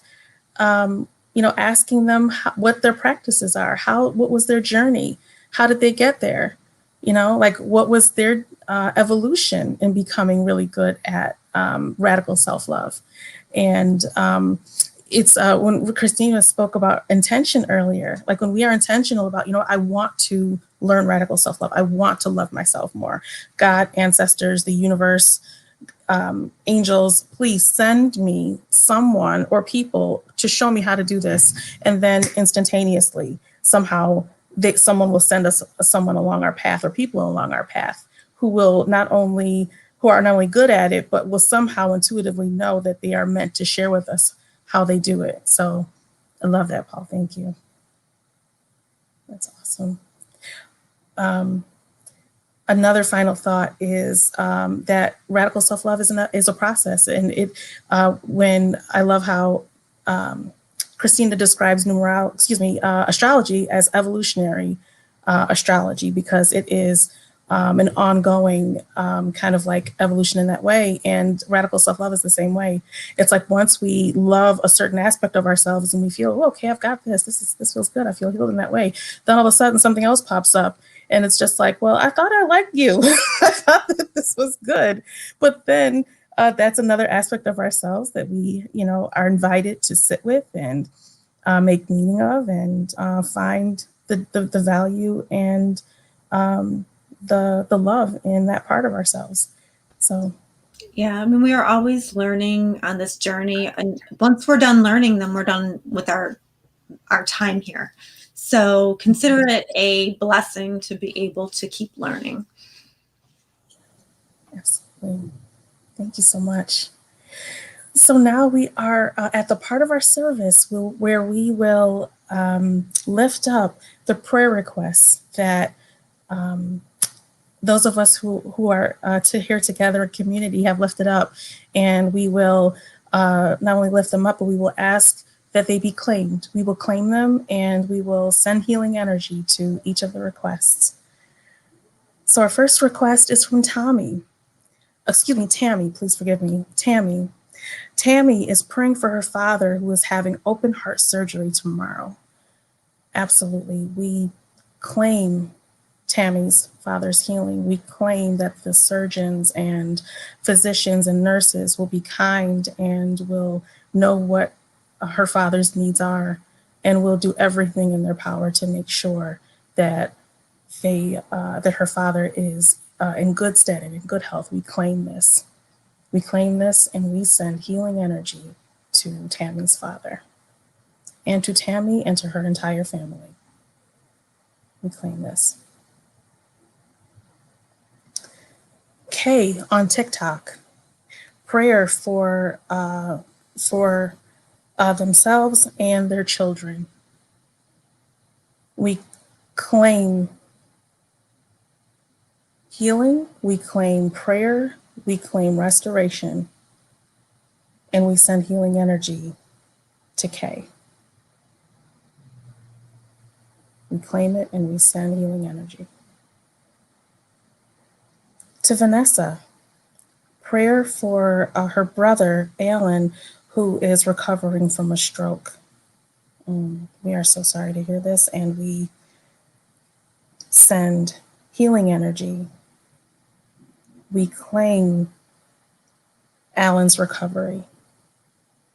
asking them what their practices are, what was their journey, how did they get there, what was their evolution in becoming really good at radical self-love. And it's when Christina spoke about intention earlier, like when we are intentional about, I want to learn radical self-love, I want to love myself more. God, ancestors, the universe, angels, please send me someone or people to show me how to do this. And then instantaneously, somehow someone will send us someone along our path, or people along our path who are not only good at it, but will somehow intuitively know that they are meant to share with us how they do it. So I love that, Paul. Thank you. That's awesome. another final thought is that radical self-love is a process. And when I love how Christina describes astrology as evolutionary astrology, because it is an ongoing kind of like evolution in that way. And radical self-love is the same way. It's like once we love a certain aspect of ourselves and we feel, oh, okay, I've got this. This feels good. I feel healed in that way. Then all of a sudden something else pops up. And it's just like, well, I thought I liked you. I thought that this was good. But then that's another aspect of ourselves that we, are invited to sit with and make meaning of and find the value and the love in that part of ourselves. So yeah, I mean, we are always learning on this journey, and once we're done learning, then we're done with our time here. So consider it a blessing to be able to keep learning. Absolutely. Thank you so much. So now we are at the part of our service where we will lift up the prayer requests that those of us who are here together in community have lifted up. And we will not only lift them up, but we will ask that they be claimed. We will claim them and we will send healing energy to each of the requests. So our first request is from Tammy, please forgive me. Tammy is praying for her father who is having open heart surgery tomorrow. Absolutely. We claim Tammy's father's healing. We claim that the surgeons and physicians and nurses will be kind and will know what her father's needs are and will do everything in their power to make sure that that her father is in good stead and in good health. We claim this. We claim this and we send healing energy to Tammy's father and to Tammy and to her entire family. We claim this. Kay on TikTok, prayer for themselves and their children. We claim healing, we claim prayer, we claim restoration, and we send healing energy to Kay. We claim it and we send healing energy. To Vanessa, prayer for her brother, Alan, who is recovering from a stroke. We are so sorry to hear this, and we send healing energy. We claim Alan's recovery.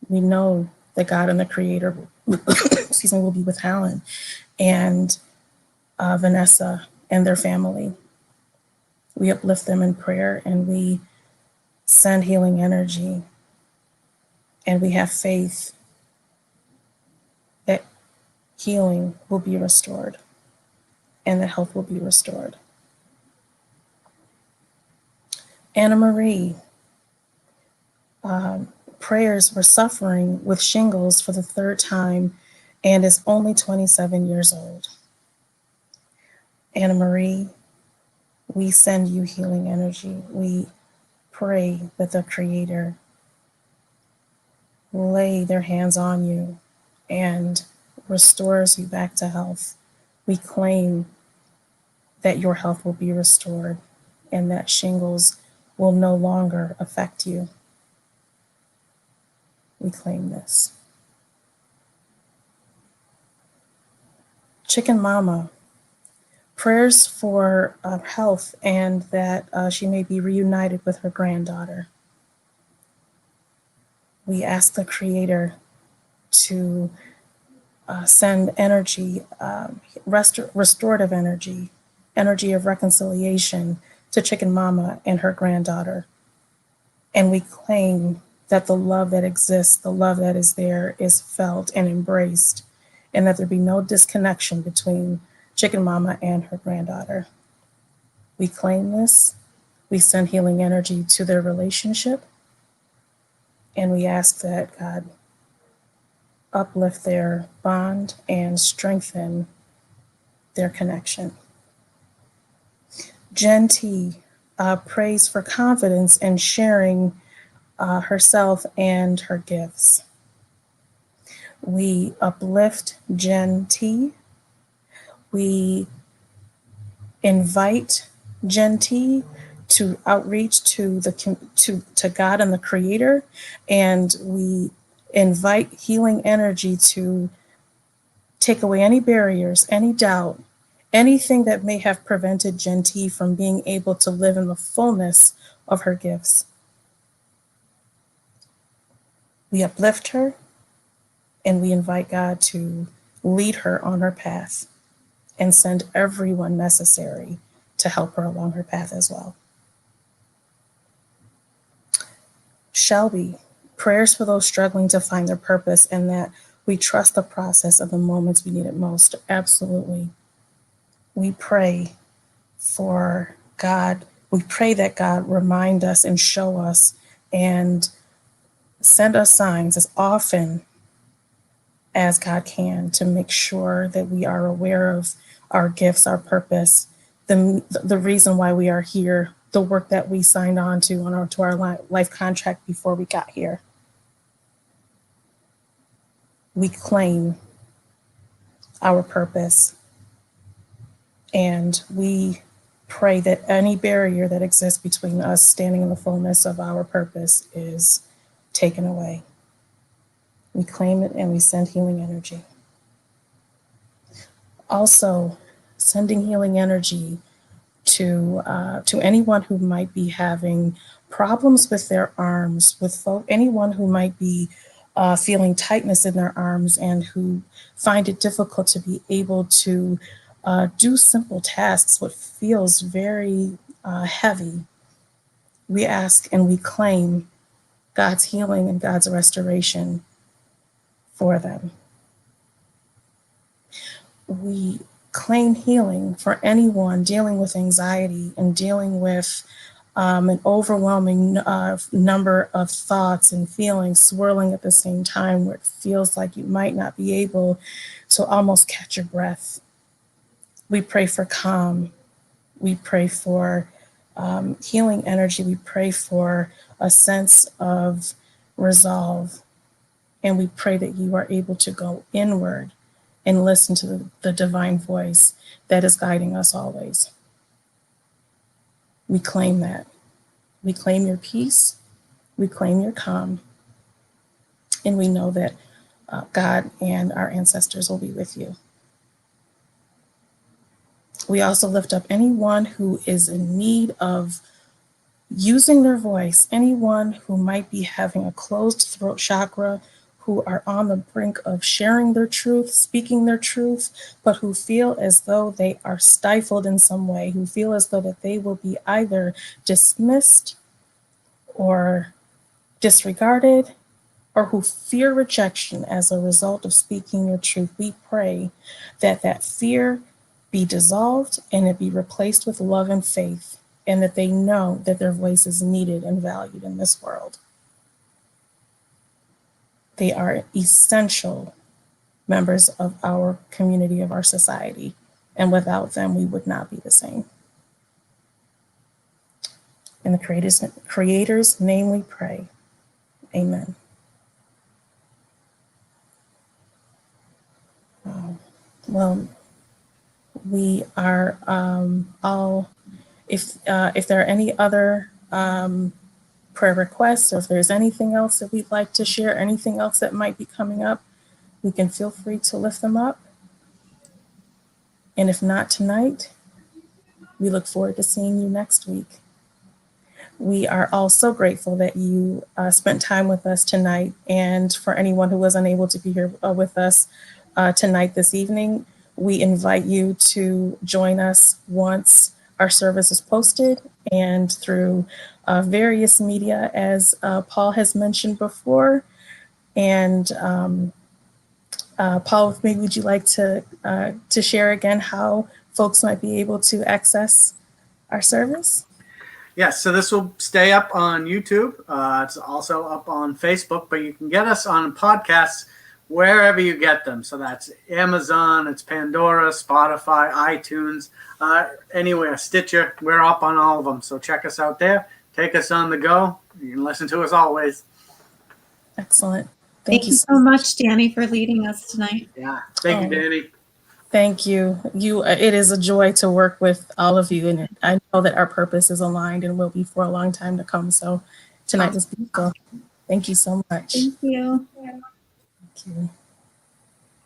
We know that God and the Creator will be with Alan and Vanessa and their family. We uplift them in prayer and we send healing energy. And we have faith that healing will be restored and that health will be restored. Anna Marie, prayers for suffering with shingles for the third time and is only 27 years old. Anna Marie, we send you healing energy. We pray that the Creator lay their hands on you and restores you back to health. We claim that your health will be restored and that shingles will no longer affect you. We claim this. Chicken Mama, prayers for health and that she may be reunited with her granddaughter. We ask the Creator to send energy, restorative energy, energy of reconciliation to Chicken Mama and her granddaughter. And we claim that the love that exists, the love that is there, is felt and embraced, and that there be no disconnection between Chicken Mama and her granddaughter. We claim this. We send healing energy to their relationship. And we ask that God uplift their bond and strengthen their connection. Jen T prays for confidence in sharing herself and her gifts. We uplift Jen T. We invite Jen T to outreach to to God and the Creator, and we invite healing energy to take away any barriers, any doubt, anything that may have prevented Jen T from being able to live in the fullness of her gifts. We uplift her, and we invite God to lead her on her path and send everyone necessary to help her along her path as well. Shelby, prayers for those struggling to find their purpose and that we trust the process of the moments we need it most. Absolutely. We pray for God. We pray that God remind us and show us and send us signs as often as God can to make sure that we are aware of our gifts, our purpose, the reason why we are here, the work that we signed on to our life contract before we got here. We claim our purpose, and we pray that any barrier that exists between us standing in the fullness of our purpose is taken away. We claim it and we send healing energy. Also, sending healing energy to anyone who might be having problems with their arms, anyone who might be feeling tightness in their arms and who find it difficult to be able to do simple tasks, what feels very heavy. We ask and we claim God's healing and God's restoration for them. We claim healing for anyone dealing with anxiety and dealing with an overwhelming number of thoughts and feelings swirling at the same time, where it feels like you might not be able to almost catch your breath. We pray for calm. We pray for healing energy. We pray for a sense of resolve. And we pray that you are able to go inward and listen to the divine voice that is guiding us always. We claim that. We claim your peace. We claim your calm. And we know that God and our ancestors will be with you. We also lift up anyone who is in need of using their voice, anyone who might be having a closed throat chakra, who are on the brink of sharing their truth, speaking their truth, but who feel as though they are stifled in some way, who feel as though that they will be either dismissed or disregarded, or who fear rejection as a result of speaking your truth. We pray that that fear be dissolved and it be replaced with love and faith, and that they know that their voice is needed and valued in this world. They are essential members of our community, of our society, and without them, we would not be the same. In the Creator's name we pray. Amen. Well, we are all, if there are any other prayer requests, or if there's anything else that we'd like to share, anything else that might be coming up, we can feel free to lift them up. And if not tonight, we look forward to seeing you next week. We are all so grateful that you spent time with us tonight. And for anyone who was unable to be here with us tonight, this evening, we invite you to join us once our service is posted and through various media, as Paul has mentioned before. And Paul, maybe would you like to share again how folks might be able to access our service? Yes, so this will stay up on YouTube. It's also up on Facebook, but you can get us on podcasts wherever you get them. So that's Amazon, it's Pandora, Spotify, iTunes, anywhere, Stitcher. We're up on all of them. So check us out there. Take us on the go. You can listen to us always. Excellent. Thank you so much, Danny, for leading us tonight. Yeah. Thank you, Danny. Thank you. It is a joy to work with all of you. And I know that our purpose is aligned and will be for a long time to come. So tonight was beautiful. Thank you so much. Thank you. Thank you.